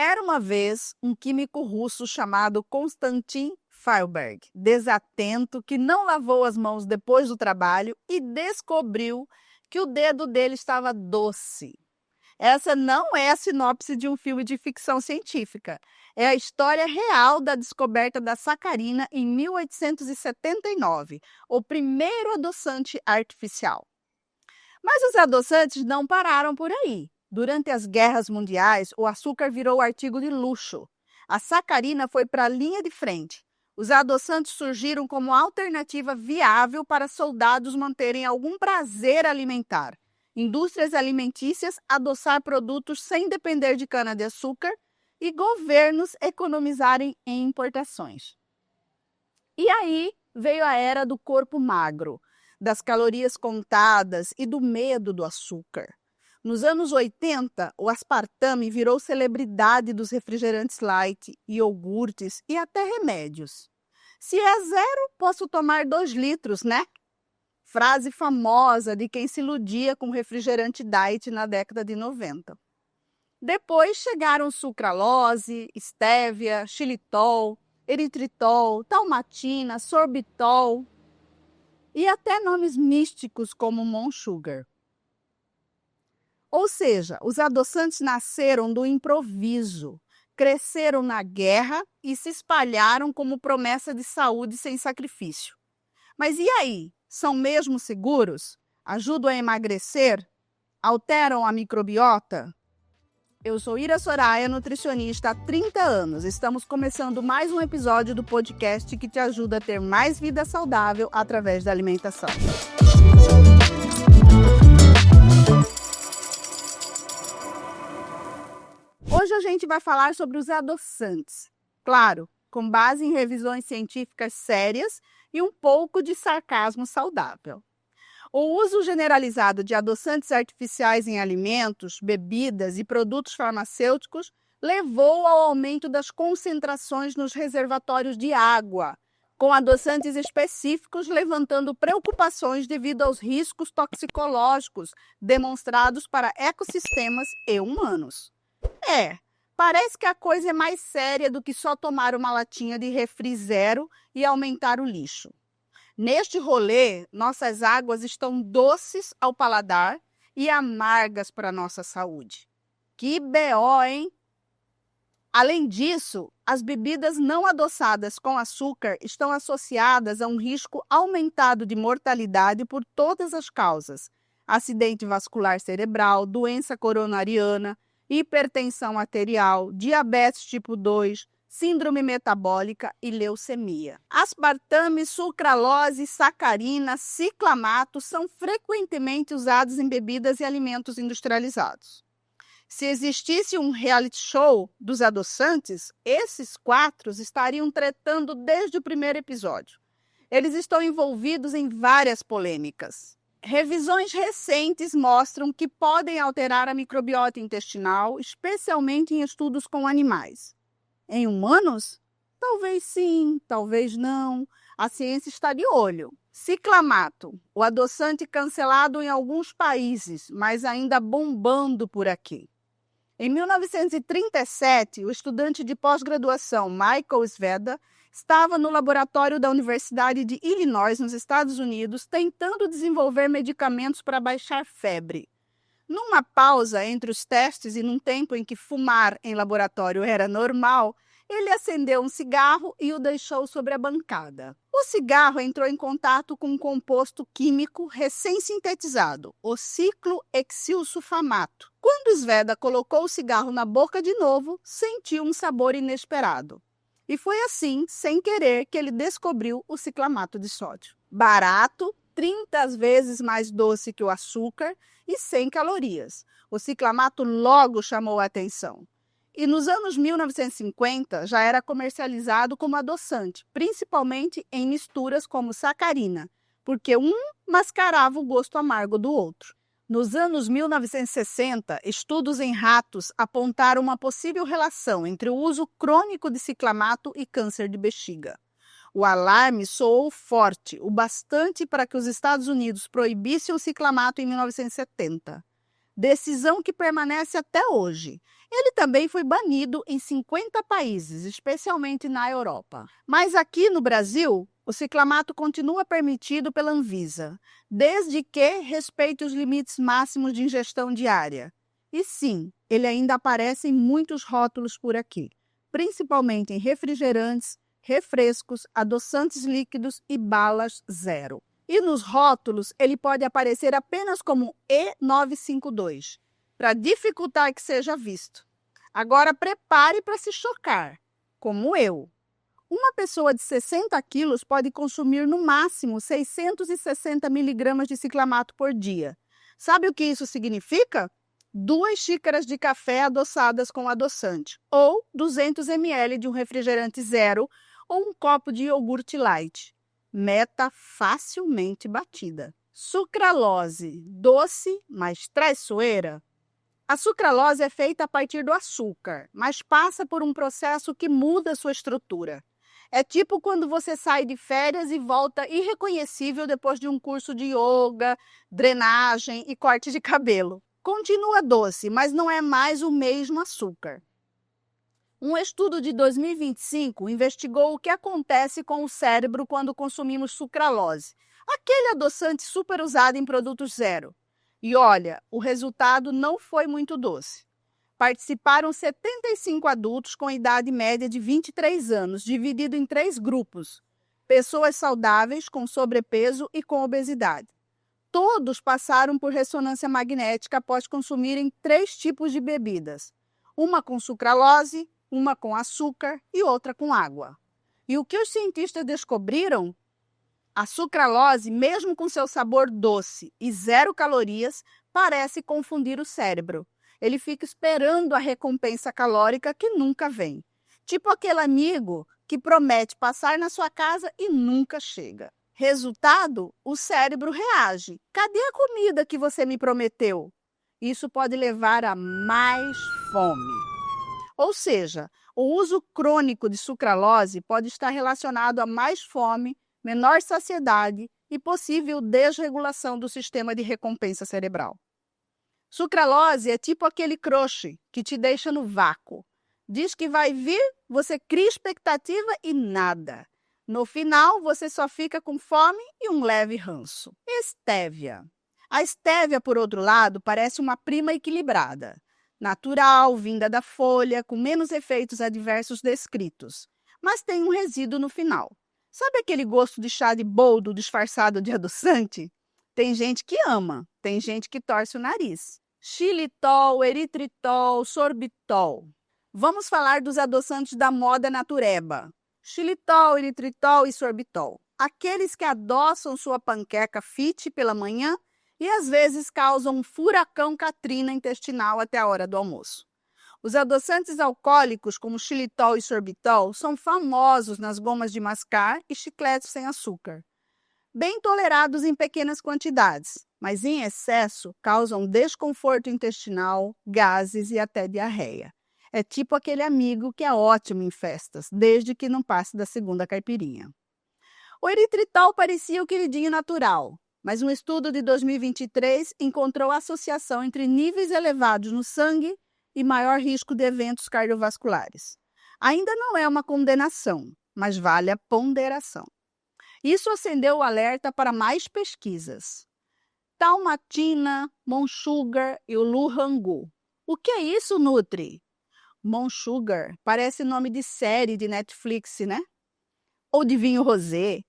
Era uma vez um químico russo chamado Konstantin Feinberg, desatento, que não lavou as mãos depois do trabalho e descobriu que o dedo dele estava doce. Essa não é a sinopse de um filme de ficção científica. É a história real da descoberta da sacarina em 1879, o primeiro adoçante artificial. Mas os adoçantes não pararam por aí. Durante as guerras mundiais, o açúcar virou artigo de luxo. A sacarina foi para a linha de frente. Os adoçantes surgiram como alternativa viável para soldados manterem algum prazer alimentar. Indústrias alimentícias adoçar produtos sem depender de cana-de-açúcar e governos economizarem em importações. E aí veio a era do corpo magro, das calorias contadas e do medo do açúcar. Nos anos 80, o aspartame virou celebridade dos refrigerantes light, iogurtes e até remédios. Se é zero, posso tomar 2 litros, né? Frase famosa de quem se iludia com refrigerante diet na década de 90. Depois chegaram sucralose, estévia, xilitol, eritritol, talmatina, sorbitol e até nomes místicos como Monsugar. Ou seja, os adoçantes nasceram do improviso, cresceram na guerra e se espalharam como promessa de saúde sem sacrifício. Mas e aí? São mesmo seguros? Ajudam a emagrecer? Alteram a microbiota? Eu sou Ira Soraya, nutricionista há 30 anos. Estamos começando mais um episódio do podcast que te ajuda a ter mais vida saudável através da alimentação. Hoje a gente vai falar sobre os adoçantes. Claro, com base em revisões científicas sérias e um pouco de sarcasmo saudável. O uso generalizado de adoçantes artificiais em alimentos, bebidas e produtos farmacêuticos levou ao aumento das concentrações nos reservatórios de água, com adoçantes específicos levantando preocupações devido aos riscos toxicológicos demonstrados para ecossistemas e humanos. Parece que a coisa é mais séria do que só tomar uma latinha de refri zero e aumentar o lixo. Neste rolê, nossas águas estão doces ao paladar e amargas para a nossa saúde. Que BO, hein? Além disso, as bebidas não adoçadas com açúcar estão associadas a um risco aumentado de mortalidade por todas as causas: acidente vascular cerebral, doença coronariana, hipertensão arterial, diabetes tipo 2, síndrome metabólica e leucemia. Aspartame, sucralose, sacarina, ciclamato são frequentemente usados em bebidas e alimentos industrializados. Se existisse um reality show dos adoçantes, esses 4 estariam tretando desde o primeiro episódio. Eles estão envolvidos em várias polêmicas. Revisões recentes mostram que podem alterar a microbiota intestinal, especialmente em estudos com animais. Em humanos? Talvez sim, talvez não. A ciência está de olho. Ciclamato, o adoçante cancelado em alguns países, mas ainda bombando por aqui. Em 1937, o estudante de pós-graduação Michael Sveda estava no laboratório da Universidade de Illinois, nos Estados Unidos, tentando desenvolver medicamentos para baixar febre. Numa pausa entre os testes e num tempo em que fumar em laboratório era normal, ele acendeu um cigarro e o deixou sobre a bancada. O cigarro entrou em contato com um composto químico recém-sintetizado, o ciclohexilsulfamato. Quando Sveda colocou o cigarro na boca de novo, sentiu um sabor inesperado. E foi assim, sem querer, que ele descobriu o ciclamato de sódio. Barato, 30 vezes mais doce que o açúcar e sem calorias. O ciclamato logo chamou a atenção. E nos anos 1950 já era comercializado como adoçante, principalmente em misturas como sacarina, porque um mascarava o gosto amargo do outro. Nos anos 1960, estudos em ratos apontaram uma possível relação entre o uso crônico de ciclamato e câncer de bexiga. O alarme soou forte, o bastante para que os Estados Unidos proibissem o ciclamato em 1970. decisão que permanece até hoje. Ele também foi banido em 50 países, especialmente na Europa. Mas aqui no Brasil, o ciclamato continua permitido pela Anvisa, desde que respeite os limites máximos de ingestão diária. E sim, ele ainda aparece em muitos rótulos por aqui, principalmente em refrigerantes, refrescos, adoçantes líquidos e balas zero. E nos rótulos, ele pode aparecer apenas como E952, para dificultar que seja visto. Agora, prepare para se chocar, como eu. Uma pessoa de 60 quilos pode consumir no máximo 660 miligramas de ciclamato por dia. Sabe o que isso significa? 2 xícaras de café adoçadas com adoçante, ou 200 ml de um refrigerante zero, ou um copo de iogurte light. Meta facilmente batida. Sucralose, doce, mas traiçoeira? A sucralose é feita a partir do açúcar, mas passa por um processo que muda sua estrutura. É tipo quando você sai de férias e volta irreconhecível depois de um curso de yoga, drenagem e corte de cabelo. Continua doce, mas não é mais o mesmo açúcar. Um estudo de 2025 investigou o que acontece com o cérebro quando consumimos sucralose, aquele adoçante super usado em produtos zero. E olha, o resultado não foi muito doce. Participaram 75 adultos com idade média de 23 anos, dividido em 3 grupos: pessoas saudáveis, com sobrepeso e com obesidade. Todos passaram por ressonância magnética após consumirem 3 tipos de bebidas: uma com sucralose, uma com açúcar e outra com água. E o que os cientistas descobriram? A sucralose, mesmo com seu sabor doce e 0 calorias, parece confundir o cérebro. Ele fica esperando a recompensa calórica que nunca vem. Tipo aquele amigo que promete passar na sua casa e nunca chega. Resultado, o cérebro reage. Cadê a comida que você me prometeu? Isso pode levar a mais fome. Ou seja, o uso crônico de sucralose pode estar relacionado a mais fome, menor saciedade e possível desregulação do sistema de recompensa cerebral. Sucralose é tipo aquele crush que te deixa no vácuo. Diz que vai vir, você cria expectativa e nada. No final, você só fica com fome e um leve ranço. Estévia. A estévia, por outro lado, parece uma prima equilibrada. Natural, vinda da folha, com menos efeitos adversos descritos. Mas tem um resíduo no final. Sabe aquele gosto de chá de boldo disfarçado de adoçante? Tem gente que ama, tem gente que torce o nariz. Xilitol, eritritol, sorbitol. Vamos falar dos adoçantes da moda natureba. Xilitol, eritritol e sorbitol. Aqueles que adoçam sua panqueca fit pela manhã e às vezes causam um furacão Katrina intestinal até a hora do almoço. Os adoçantes alcoólicos, como xilitol e sorbitol, são famosos nas gomas de mascar e chicletes sem açúcar. Bem tolerados em pequenas quantidades, mas em excesso causam desconforto intestinal, gases e até diarreia. É tipo aquele amigo que é ótimo em festas, desde que não passe da segunda caipirinha. O eritritol parecia o queridinho natural, mas um estudo de 2023 encontrou associação entre níveis elevados no sangue e maior risco de eventos cardiovasculares. Ainda não é uma condenação, mas vale a ponderação. Isso acendeu o alerta para mais pesquisas. Talmatina, Monsugar e o Luhangu. O que é isso, Nutri? Monsugar parece nome de série de Netflix, né? Ou de vinho rosé.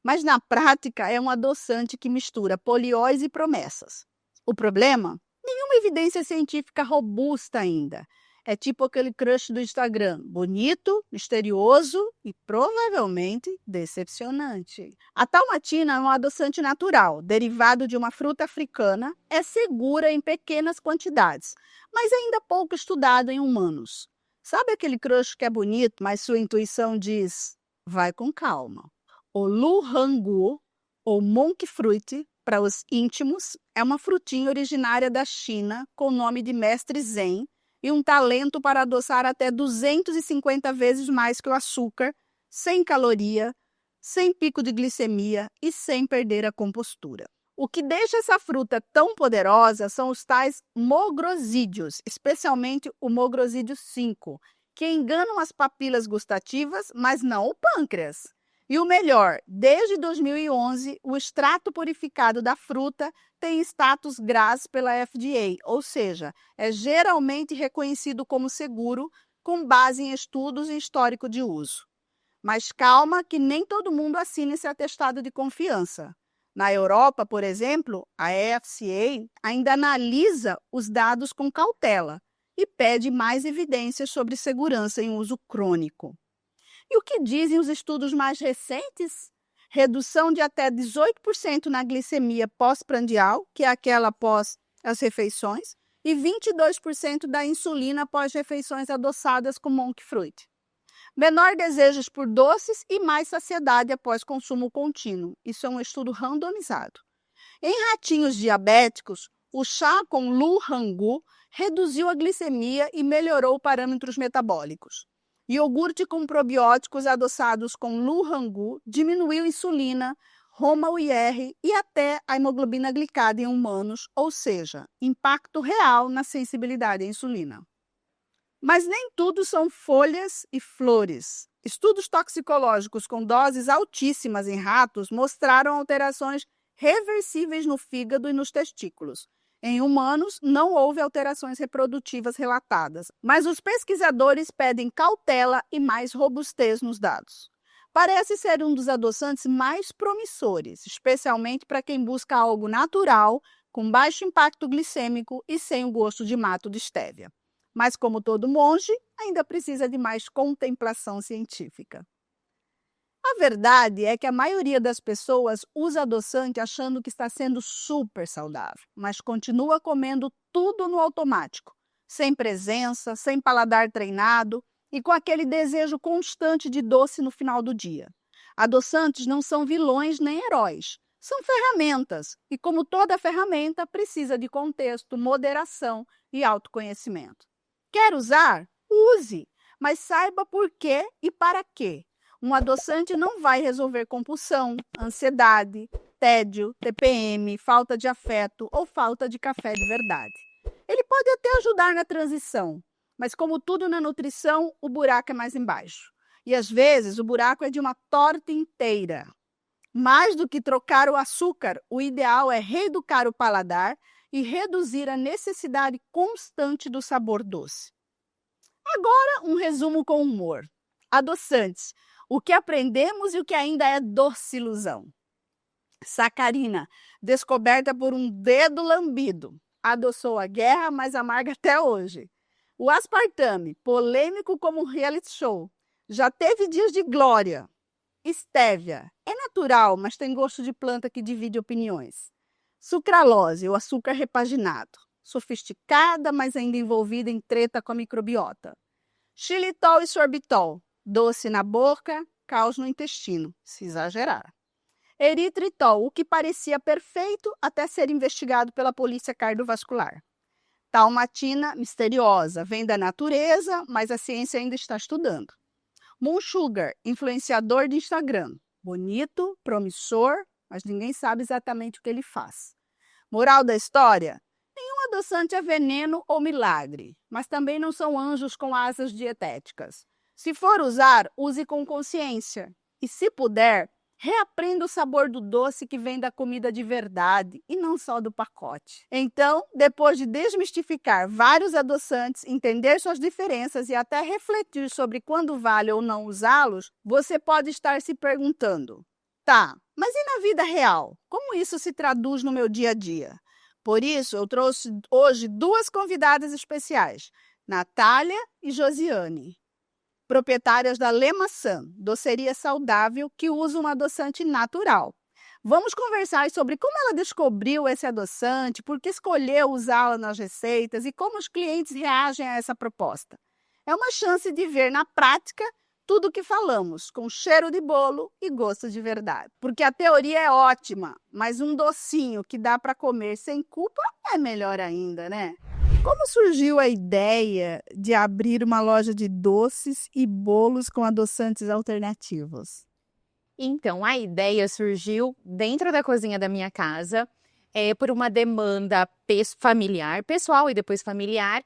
Mas na prática é um adoçante que mistura polióis e promessas. O problema? Nenhuma evidência científica robusta ainda. É tipo aquele crush do Instagram, bonito, misterioso e provavelmente decepcionante. A talmatina é um adoçante natural, derivado de uma fruta africana, é segura em pequenas quantidades, mas ainda pouco estudado em humanos. Sabe aquele crush que é bonito, mas sua intuição diz, vai com calma. O Luhangu, ou monk fruit, para os íntimos, é uma frutinha originária da China com o nome de mestre Zen, e um talento para adoçar até 250 vezes mais que o açúcar, sem caloria, sem pico de glicemia e sem perder a compostura. O que deixa essa fruta tão poderosa são os tais mogrosídeos, especialmente o mogrosídeo 5, que enganam as papilas gustativas, mas não o pâncreas. E o melhor, desde 2011, o extrato purificado da fruta tem status GRAS pela FDA, ou seja, é geralmente reconhecido como seguro com base em estudos e histórico de uso. Mas calma que nem todo mundo assina esse atestado de confiança. Na Europa, por exemplo, a EFCA ainda analisa os dados com cautela e pede mais evidências sobre segurança em uso crônico. E o que dizem os estudos mais recentes? Redução de até 18% na glicemia pós-prandial, que é aquela após as refeições, e 22% da insulina após refeições adoçadas com monk fruit. Menor desejos por doces e mais saciedade após consumo contínuo. Isso é um estudo randomizado. Em ratinhos diabéticos, o chá com lu rangu reduziu a glicemia e melhorou parâmetros metabólicos. Iogurte com probióticos adoçados com lu rangu diminuiu insulina, Roma-UIR e até a hemoglobina glicada em humanos, ou seja, impacto real na sensibilidade à insulina. Mas nem tudo são folhas e flores. Estudos toxicológicos com doses altíssimas em ratos mostraram alterações reversíveis no fígado e nos testículos. Em humanos, não houve alterações reprodutivas relatadas, mas os pesquisadores pedem cautela e mais robustez nos dados. Parece ser um dos adoçantes mais promissores, especialmente para quem busca algo natural, com baixo impacto glicêmico e sem o gosto de mato de estévia. Mas, como todo monge, ainda precisa de mais contemplação científica. A verdade é que a maioria das pessoas usa adoçante achando que está sendo super saudável, mas continua comendo tudo no automático, sem presença, sem paladar treinado e com aquele desejo constante de doce no final do dia. Adoçantes não são vilões nem heróis, são ferramentas e, como toda ferramenta, precisa de contexto, moderação e autoconhecimento. Quer usar? Use, mas saiba por quê e para quê. Um adoçante não vai resolver compulsão, ansiedade, tédio, TPM, falta de afeto ou falta de café de verdade. Ele pode até ajudar na transição, mas como tudo na nutrição, o buraco é mais embaixo. E às vezes o buraco é de uma torta inteira. Mais do que trocar o açúcar, o ideal é reeducar o paladar e reduzir a necessidade constante do sabor doce. Agora, um resumo com humor. Adoçantes, o que aprendemos e o que ainda é doce-ilusão. Sacarina, descoberta por um dedo lambido. Adoçou a guerra, mas amarga até hoje. O aspartame, polêmico como um reality show. Já teve dias de glória. Estévia, é natural, mas tem gosto de planta que divide opiniões. Sucralose, o açúcar repaginado. Sofisticada, mas ainda envolvida em treta com a microbiota. Xilitol e sorbitol, doce na boca, caos no intestino, se exagerar. Eritritol, o que parecia perfeito até ser investigado pela polícia cardiovascular. Talmatina, misteriosa, vem da natureza, mas a ciência ainda está estudando. Moon Sugar, influenciador de Instagram. Bonito, promissor, mas ninguém sabe exatamente o que ele faz. Moral da história? Nenhum adoçante é veneno ou milagre, mas também não são anjos com asas dietéticas. Se for usar, use com consciência. E se puder, reaprenda o sabor do doce que vem da comida de verdade e não só do pacote. Então, depois de desmistificar vários adoçantes, entender suas diferenças e até refletir sobre quando vale ou não usá-los, você pode estar se perguntando: tá, mas e na vida real? Como isso se traduz no meu dia a dia? Por isso, eu trouxe hoje duas convidadas especiais, Natália e Josiane, proprietárias da Le Maçã, doceria saudável que usa um adoçante natural. Vamos conversar sobre como ela descobriu esse adoçante, por que escolheu usá-la nas receitas e como os clientes reagem a essa proposta. É uma chance de ver na prática tudo o que falamos, com cheiro de bolo e gosto de verdade. Porque a teoria é ótima, mas um docinho que dá para comer sem culpa é melhor ainda, né? Como surgiu a ideia de abrir uma loja de doces e bolos com adoçantes alternativos? Então, a ideia surgiu dentro da cozinha da minha casa. por uma demanda familiar, pessoal e depois familiar.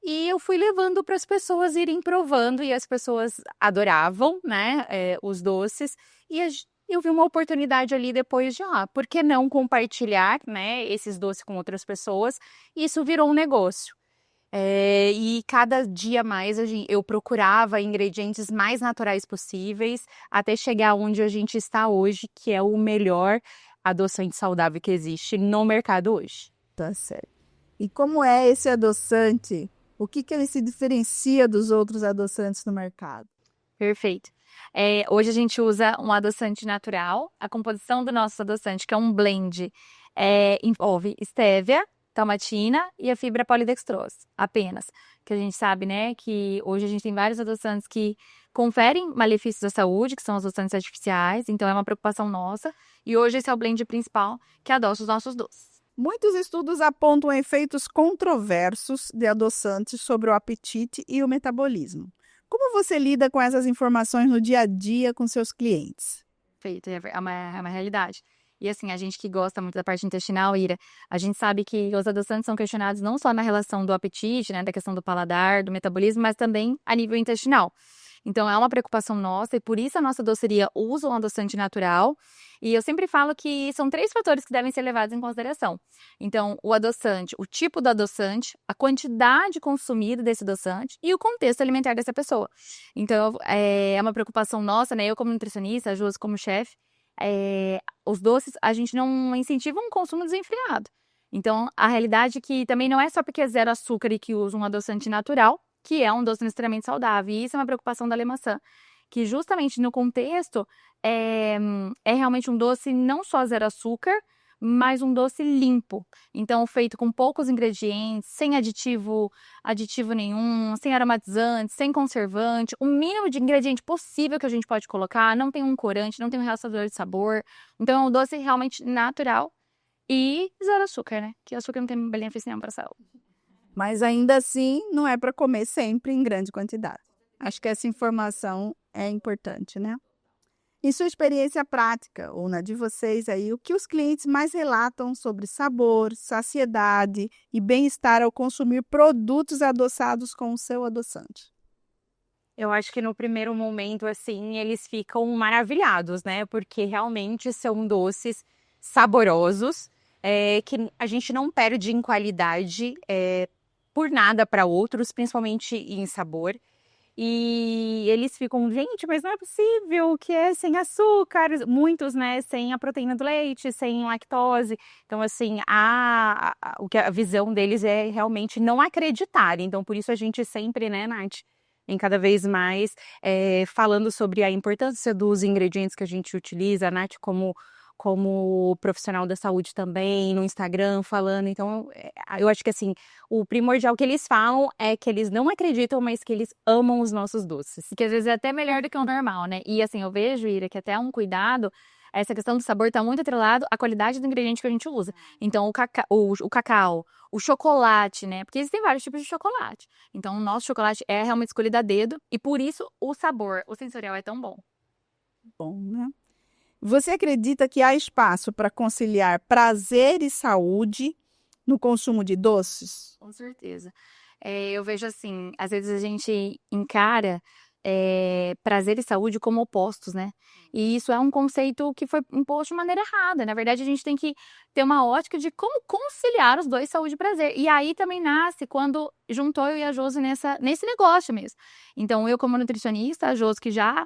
E eu fui levando para as pessoas irem provando e as pessoas adoravam, né, os doces. E eu vi uma oportunidade ali depois de, por que não compartilhar, né, esses doces com outras pessoas? E isso virou um negócio. E cada dia mais eu procurava ingredientes mais naturais possíveis até chegar onde a gente está hoje, que é o melhor adoçante saudável que existe no mercado hoje. Tá certo. E como é esse adoçante? O que ele se diferencia dos outros adoçantes no mercado? Perfeito. Hoje a gente usa um adoçante natural. A composição do nosso adoçante, que é um blend, envolve estévia, tomatina e a fibra polidextrose, apenas. Que a gente sabe, né, que hoje a gente tem vários adoçantes que conferem malefícios à saúde, que são os adoçantes artificiais, então é uma preocupação nossa. E hoje esse é o blend principal que adoça os nossos doces. Muitos estudos apontam efeitos controversos de adoçantes sobre o apetite e o metabolismo. Como você lida com essas informações no dia a dia com seus clientes? Perfeito, é uma realidade. E assim, a gente que gosta muito da parte intestinal, Ira, a gente sabe que os adoçantes são questionados não só na relação do apetite, né, da questão do paladar, do metabolismo, mas também a nível intestinal. Então, é uma preocupação nossa e por isso a nossa doceria usa um adoçante natural. E eu sempre falo que são 3 fatores que devem ser levados em consideração. Então, o adoçante, o tipo do adoçante, a quantidade consumida desse adoçante e o contexto alimentar dessa pessoa. Então, é uma preocupação nossa, né? Eu como nutricionista, a Josi como chefe, os doces, a gente não incentiva um consumo desenfreado. Então, a realidade é que também não é só porque é zero açúcar e que usa um adoçante natural, que é um doce extremamente saudável. E isso é uma preocupação da Lemaçã, que justamente no contexto é realmente um doce não só zero açúcar, mas um doce limpo. Então, feito com poucos ingredientes, sem aditivo nenhum, sem aromatizante, sem conservante, o mínimo de ingrediente possível que a gente pode colocar, não tem um corante, não tem um realçador de sabor. Então, é um doce realmente natural e zero açúcar, né? Que açúcar não tem benefício nenhum para a saúde. Mas ainda assim, não é para comer sempre em grande quantidade. Acho que essa informação é importante, né? Em sua experiência prática, ou na de vocês aí, o que os clientes mais relatam sobre sabor, saciedade e bem-estar ao consumir produtos adoçados com o seu adoçante? Eu acho que no primeiro momento, assim, eles ficam maravilhados, né? Porque realmente são doces saborosos, que a gente não perde em qualidade, por nada para outros, principalmente em sabor. E eles ficam, gente, mas não é possível que é sem açúcar. Muitos, né, sem a proteína do leite, sem lactose. Então, assim, a visão deles é realmente não acreditar. Então, por isso a gente sempre, né, Nath, em cada vez mais falando sobre a importância dos ingredientes que a gente utiliza. A Nath como profissional da saúde também, no Instagram falando. Então, eu acho que assim, o primordial que eles falam é que eles não acreditam, mas que eles amam os nossos doces. Que às vezes é até melhor do que o normal, né? E assim, eu vejo, Ira, que até um cuidado, essa questão do sabor tá muito atrelado à qualidade do ingrediente que a gente usa. Então, o cacau, o chocolate, né? Porque existem vários tipos de chocolate. Então, o nosso chocolate é realmente escolhido a dedo e por isso o sabor, o sensorial é tão bom. Bom, né? Você acredita que há espaço para conciliar prazer e saúde no consumo de doces? Com certeza. Eu vejo assim, às vezes a gente encara prazer e saúde como opostos, né? E isso é um conceito que foi imposto de maneira errada. Na verdade, a gente tem que ter uma ótica de como conciliar os dois, saúde e prazer. E aí também nasce quando juntou eu e a Josi nesse negócio mesmo. Então, eu como nutricionista, a Josi que já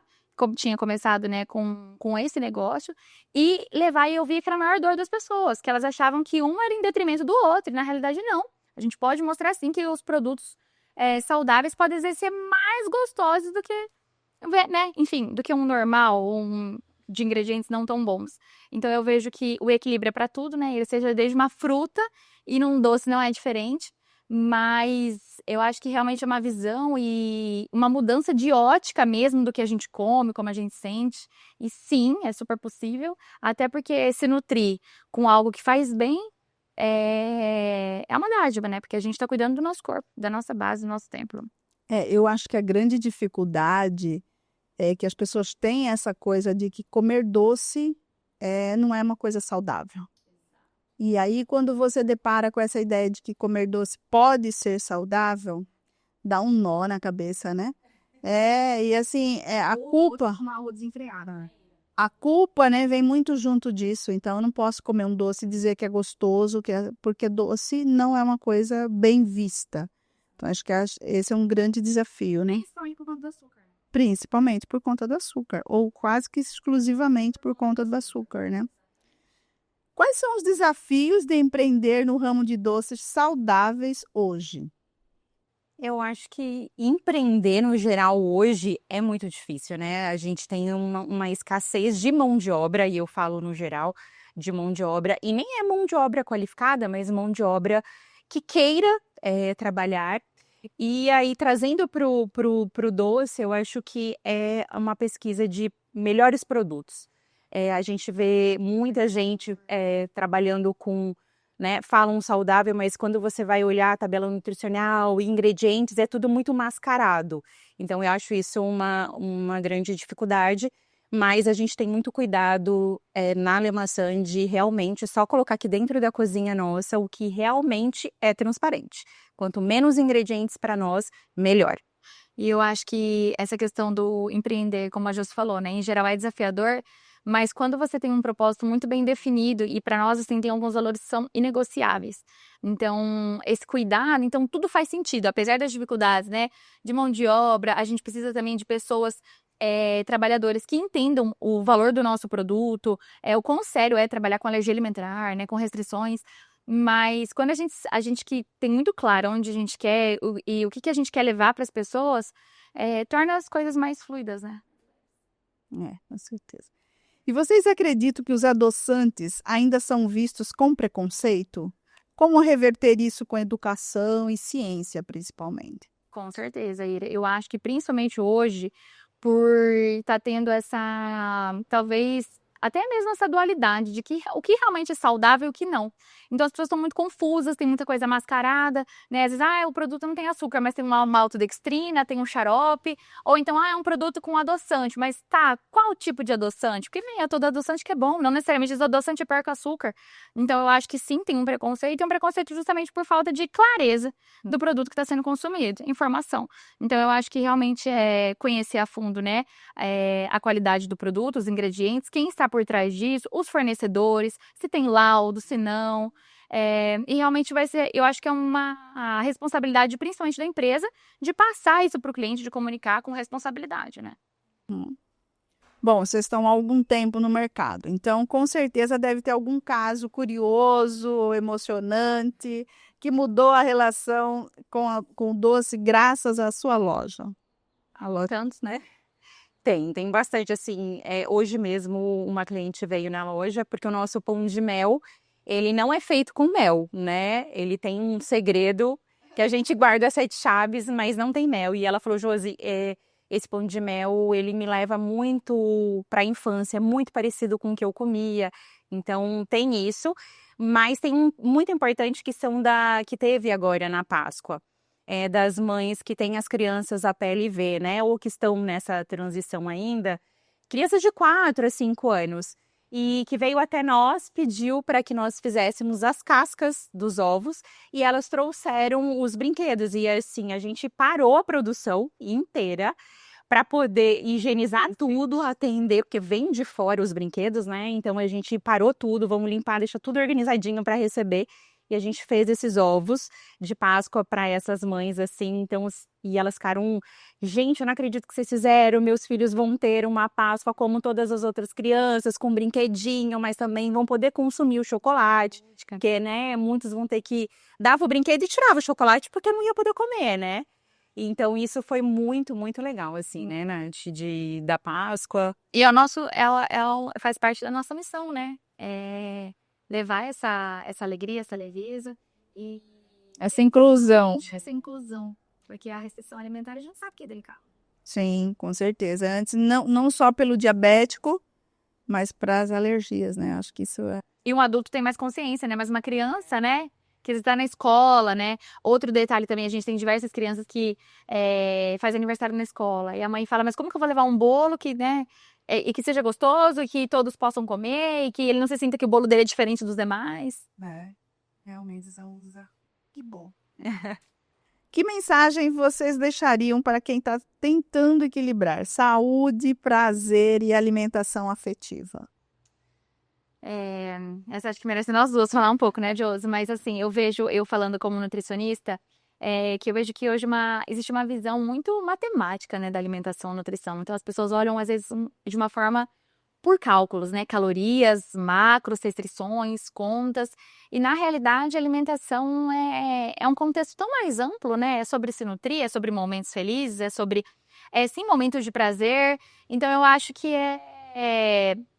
tinha começado, né, com esse negócio, e levar e ouvir que era a maior dor das pessoas, que elas achavam que um era em detrimento do outro, e na realidade não. A gente pode mostrar sim que os produtos saudáveis podem ser mais gostosos do que, né, enfim, do que um normal, de ingredientes não tão bons. Então eu vejo que o equilíbrio é para tudo, né? Ele seja desde uma fruta e num doce não é diferente. Mas eu acho que realmente é uma visão e uma mudança de ótica mesmo do que a gente come, como a gente sente. E sim, é super possível, até porque se nutrir com algo que faz bem é uma dádiva, né? Porque a gente está cuidando do nosso corpo, da nossa base, do nosso templo. Eu acho que a grande dificuldade é que as pessoas têm essa coisa de que comer doce não é uma coisa saudável. E aí, quando você depara com essa ideia de que comer doce pode ser saudável, dá um nó na cabeça, né? E assim, a culpa, né, vem muito junto disso. Então, eu não posso comer um doce e dizer que é gostoso, porque doce não é uma coisa bem vista. Então, acho que esse é um grande desafio, né? Principalmente por conta do açúcar. Principalmente por conta do açúcar, ou quase que exclusivamente por conta do açúcar, né? Quais são os desafios de empreender no ramo de doces saudáveis hoje? Eu acho que empreender no geral hoje é muito difícil, né? A gente tem uma escassez de mão de obra, e eu falo no geral de mão de obra, e nem é mão de obra qualificada, mas mão de obra que queira trabalhar. E aí, trazendo pro doce, eu acho que é uma pesquisa de melhores produtos. A gente vê muita gente trabalhando com, né, falam saudável, mas quando você vai olhar a tabela nutricional e ingredientes, é tudo muito mascarado. Então, eu acho isso uma grande dificuldade, mas a gente tem muito cuidado na Le Maçã de realmente só colocar aqui dentro da cozinha nossa o que realmente é transparente. Quanto menos ingredientes para nós, melhor. E eu acho que essa questão do empreender, como a Josi falou, né, em geral é desafiador, mas quando você tem um propósito muito bem definido, e para nós, assim, tem alguns valores que são inegociáveis. Então, esse cuidado, então tudo faz sentido, apesar das dificuldades, né, de mão de obra, a gente precisa também de pessoas, trabalhadores que entendam o valor do nosso produto, o quão sério é trabalhar com alergia alimentar, né, com restrições. Mas quando a gente que tem muito claro onde a gente quer e o que a gente quer levar para as pessoas, torna as coisas mais fluidas, né? Com certeza. E vocês acreditam que os adoçantes ainda são vistos com preconceito? Como reverter isso com educação e ciência, principalmente? Com certeza, Ira. Eu acho que principalmente hoje, por estar tendo essa, talvez, até mesmo essa dualidade de que o que realmente é saudável e o que não. Então as pessoas estão muito confusas, tem muita coisa mascarada, né? Às vezes, o produto não tem açúcar, mas tem uma maltodextrina, tem um xarope, ou então, é um produto com adoçante, mas tá, qual tipo de adoçante? Porque vem todo adoçante que é bom, não necessariamente esse adoçante é pior que o açúcar. Então eu acho que sim, tem um preconceito, e um preconceito justamente por falta de clareza do produto que está sendo consumido, informação. Então eu acho que realmente é conhecer a fundo, né, a qualidade do produto, os ingredientes, quem está por trás disso, os fornecedores, se tem laudo, se não. E realmente vai ser, eu acho que é uma responsabilidade principalmente da empresa de passar isso para o cliente, de comunicar com responsabilidade, né? Bom, vocês estão há algum tempo no mercado, então com certeza deve ter algum caso curioso, emocionante, que mudou a relação com o doce graças à sua loja. Tantos, né? Tem bastante, assim, hoje mesmo uma cliente veio na loja porque o nosso pão de mel, ele não é feito com mel, né? Ele tem um segredo que a gente guarda 7 chaves, mas não tem mel. E ela falou, Josi, esse pão de mel, ele me leva muito para a infância, muito parecido com o que eu comia. Então, tem isso, mas tem um muito importante que que teve agora na Páscoa. Das mães que têm as crianças APLV, né? Ou que estão nessa transição ainda. Crianças de 4 a 5 anos. E que veio até nós, pediu para que nós fizéssemos as cascas dos ovos. E elas trouxeram os brinquedos. E assim, a gente parou a produção inteira para poder higienizar tudo, atender, porque vem de fora os brinquedos, né? Então a gente parou tudo, vamos limpar, deixa tudo organizadinho para receber. E a gente fez esses ovos de Páscoa para essas mães, assim, então, e elas ficaram, gente, eu não acredito que vocês fizeram, meus filhos vão ter uma Páscoa como todas as outras crianças, com brinquedinho, mas também vão poder consumir o chocolate, porque, né, muitos vão ter que, dava o brinquedo e tirava o chocolate, porque não ia poder comer, né? Então, isso foi muito, muito legal, assim, né, Nath, da Páscoa. E o nosso, ela faz parte da nossa missão, né? Levar essa alegria, essa leveza e Essa inclusão. Porque a restrição alimentar a gente sabe que é delicado. Sim, com certeza. Antes, não só pelo diabético, mas para as alergias, né? Acho que isso é. E um adulto tem mais consciência, né? Mas uma criança, né? Que está na escola, né? Outro detalhe também, a gente tem diversas crianças que fazem aniversário na escola. E a mãe fala, mas como que eu vou levar um bolo que, né? e que seja gostoso, e que todos possam comer, e que ele não se sinta que o bolo dele é diferente dos demais. Realmente usa. Que bom. Que mensagem vocês deixariam para quem está tentando equilibrar saúde, prazer e alimentação afetiva? Essa acho que merece nós duas falar um pouco, né, Josi? Mas assim, eu falando como nutricionista, que eu vejo que hoje existe uma visão muito matemática, né, da alimentação e nutrição. Então as pessoas olham, às vezes, de uma forma por cálculos, né? Calorias, macros, restrições, contas. E na realidade, a alimentação é um contexto tão mais amplo, né? É sobre se nutrir, é sobre momentos felizes, é sobre, sim, momentos de prazer. Então eu acho que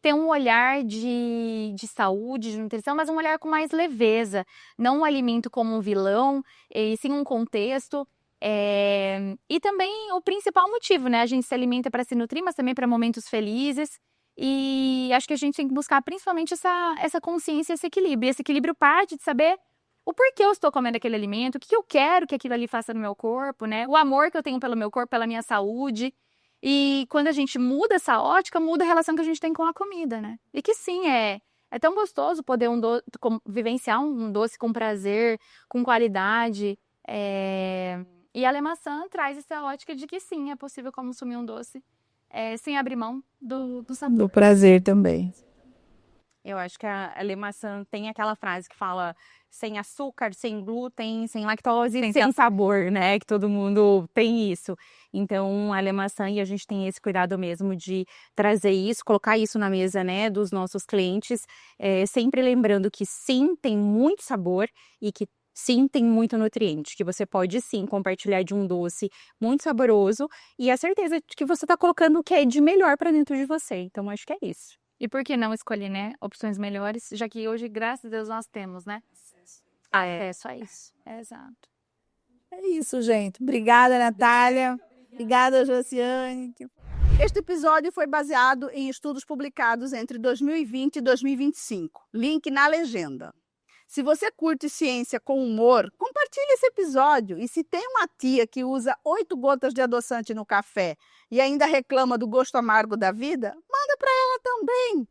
ter um olhar de saúde, de nutrição, mas um olhar com mais leveza. Não o alimento como um vilão, e sim um contexto. E também o principal motivo, né? A gente se alimenta para se nutrir, mas também para momentos felizes. E acho que a gente tem que buscar principalmente essa consciência, esse equilíbrio. E esse equilíbrio parte de saber o porquê eu estou comendo aquele alimento, o que eu quero que aquilo ali faça no meu corpo, né? O amor que eu tenho pelo meu corpo, pela minha saúde. E quando a gente muda essa ótica, muda a relação que a gente tem com a comida, né? E que sim, é tão gostoso poder vivenciar um doce com prazer, com qualidade. E a Lemaçã traz essa ótica de que sim, é possível consumir um doce sem abrir mão do sabor. Do prazer também. Eu acho que a Lemaçã tem aquela frase que fala sem açúcar, sem glúten, sem lactose, sem sabor, né? Que todo mundo tem isso. Então, a Lemaçã, e a gente tem esse cuidado mesmo de trazer isso, colocar isso na mesa, né, dos nossos clientes, sempre lembrando que sim, tem muito sabor e que sim, tem muito nutriente, que você pode sim compartilhar de um doce muito saboroso e a certeza de que você está colocando o que é de melhor para dentro de você. Então, acho que é isso. E por que não escolher, né, opções melhores, já que hoje, graças a Deus, nós temos, né? Só isso. Exato. É isso, gente. Obrigada, Natália. Obrigada, Josiane. Este episódio foi baseado em estudos publicados entre 2020 e 2025. Link na legenda. Se você curte ciência com humor, compartilhe esse episódio. E se tem uma tia que usa 8 gotas de adoçante no café e ainda reclama do gosto amargo da vida, manda para ela também.